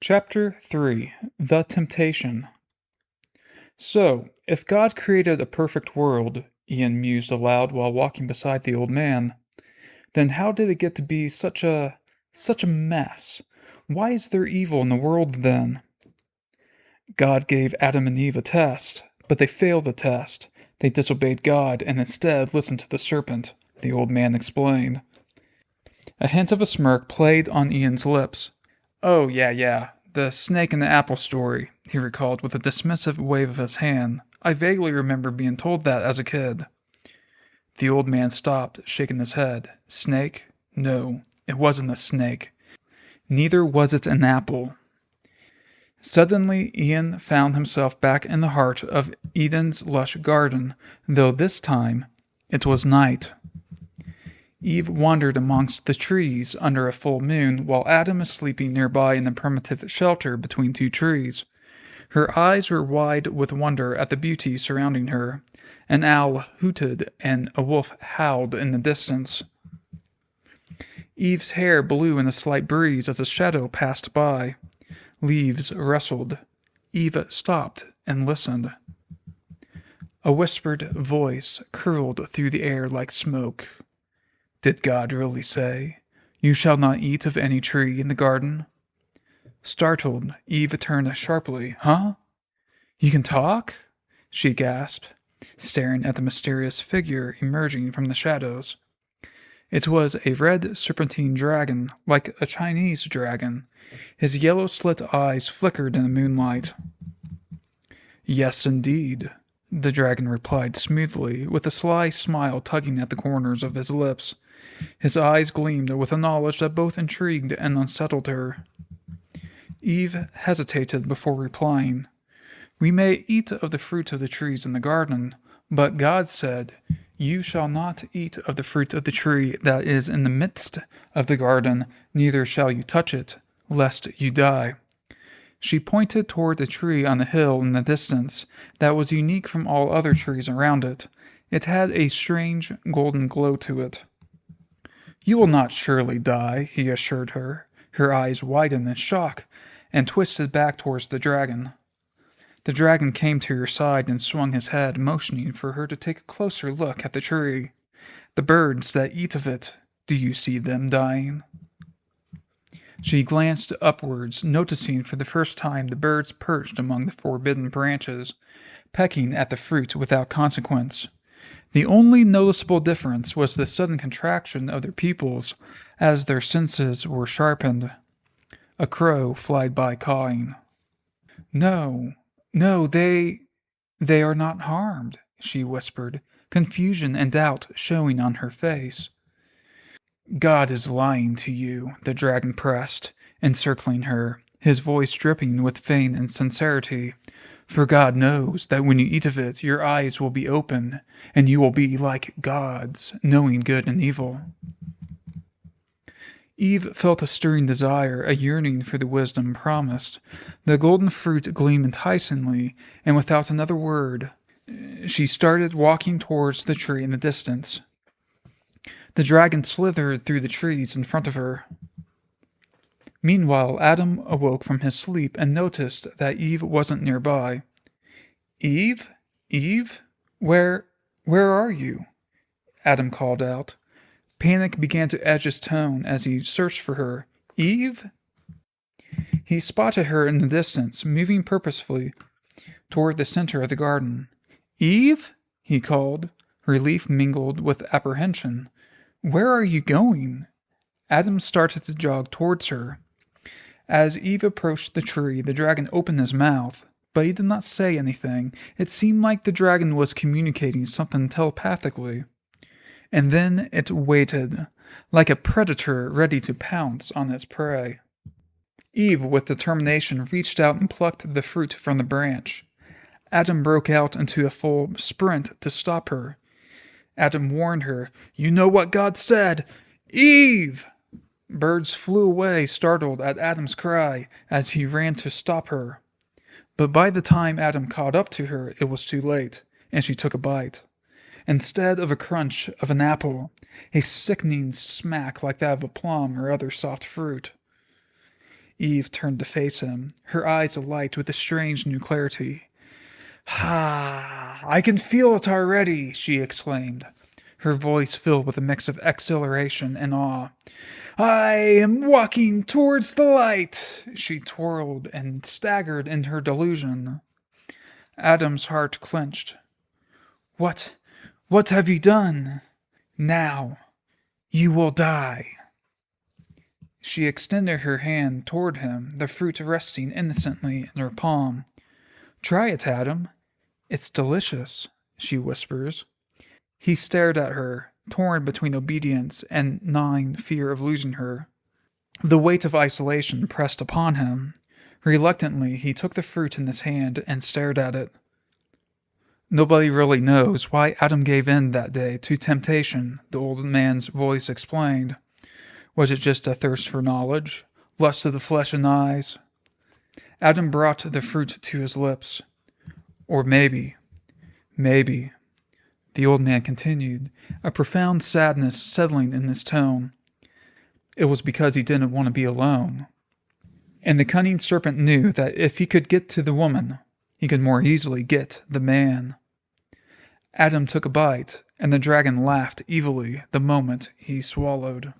Chapter 3 The Temptation. So, if God created a perfect world, Ian mused aloud while walking beside the old man, then how did it get to be such a mess? Why is there evil in the world then? God gave Adam and Eve a test, but they failed the test. They disobeyed God and instead listened to the serpent, the old man explained. A hint of a smirk played on Ian's lips. Oh, yeah, the snake and the apple story, he recalled with a dismissive wave of his hand. I vaguely remember being told that as a kid. The old man stopped, shaking his head. Snake? No, it wasn't a snake. Neither was it an apple. Suddenly, Ian found himself back in the heart of Eden's lush garden, though this time it was night. Eve wandered amongst the trees under a full moon while Adam was sleeping nearby in a primitive shelter between two trees. Her eyes were wide with wonder at the beauty surrounding her. An owl hooted and a wolf howled in the distance. Eve's hair blew in a slight breeze as a shadow passed by. Leaves rustled. Eve stopped and listened. A whispered voice curled through the air like smoke. Did God really say, "You shall not eat of any tree in the garden"? Startled, Eve turned sharply. Huh? You can talk? She gasped, staring at the mysterious figure emerging from the shadows. It was a red serpentine dragon, like a Chinese dragon. His yellow slit eyes flickered in the moonlight. Yes, indeed, the dragon replied smoothly, with a sly smile tugging at the corners of his lips. His eyes gleamed with a knowledge that both intrigued and unsettled her. Eve hesitated before replying. We may eat of the fruit of the trees in the garden, but God said, "You shall not eat of the fruit of the tree that is in the midst of the garden, neither shall you touch it, lest you die." She pointed toward a tree on the hill in the distance that was unique from all other trees around it. It had a strange golden glow to it. You will not surely die, he assured her. Her eyes widened in shock and twisted back towards the dragon. The dragon came to her side and swung his head, motioning for her to take a closer look at the tree. The birds that eat of it, do you see them dying? She glanced upwards, noticing for the first time the birds perched among the forbidden branches, pecking at the fruit without consequence. The only noticeable difference was the sudden contraction of their pupils as their senses were sharpened. A crow flied by cawing. No, they are not harmed, she whispered, confusion and doubt showing on her face. God is lying to you, the dragon pressed, encircling her, his voice dripping with feigned insincerity. For God knows that when you eat of it, your eyes will be open, and you will be like gods, knowing good and evil. Eve felt a stirring desire, a yearning for the wisdom promised. The golden fruit gleamed enticingly, and without another word, she started walking towards the tree in the distance. The dragon slithered through the trees in front of her. Meanwhile, Adam awoke from his sleep and noticed that Eve wasn't nearby. Eve? Eve? Where are you? Adam called out. Panic began to edge his tone as he searched for her. Eve? He spotted her in the distance, moving purposefully toward the center of the garden. Eve? He called, relief mingled with apprehension. Where are you going? Adam started to jog towards her. As Eve approached the tree, the dragon opened his mouth, but he did not say anything. It seemed like the dragon was communicating something telepathically. And then it waited, like a predator ready to pounce on its prey. Eve, with determination, reached out and plucked the fruit from the branch. Adam broke out into a full sprint to stop her. Adam warned her, "You know what God said! Eve!" Birds flew away, startled at Adam's cry, as he ran to stop her. But by the time Adam caught up to her, it was too late, and she took a bite. Instead of a crunch of an apple, a sickening smack like that of a plum or other soft fruit. Eve turned to face him, her eyes alight with a strange new clarity. "Ha! I can feel it already," she exclaimed, her voice filled with a mix of exhilaration and awe. "I am walking towards the light." She twirled and staggered in her delusion. Adam's heart clenched. What have you done? Now, you will die." She extended her hand toward him, the fruit resting innocently in her palm. "Try it, Adam. It's delicious," she whispers. He stared at her, torn between obedience and gnawing fear of losing her. The weight of isolation pressed upon him. Reluctantly, he took the fruit in his hand and stared at it. Nobody really knows why Adam gave in that day to temptation, the old man's voice explained. Was it just a thirst for knowledge? Lust of the flesh and eyes? Adam brought the fruit to his lips. Or maybe, the old man continued, a profound sadness settling in his tone. It was because he didn't want to be alone. And the cunning serpent knew that if he could get to the woman, he could more easily get the man. Adam took a bite, and the dragon laughed evilly the moment he swallowed.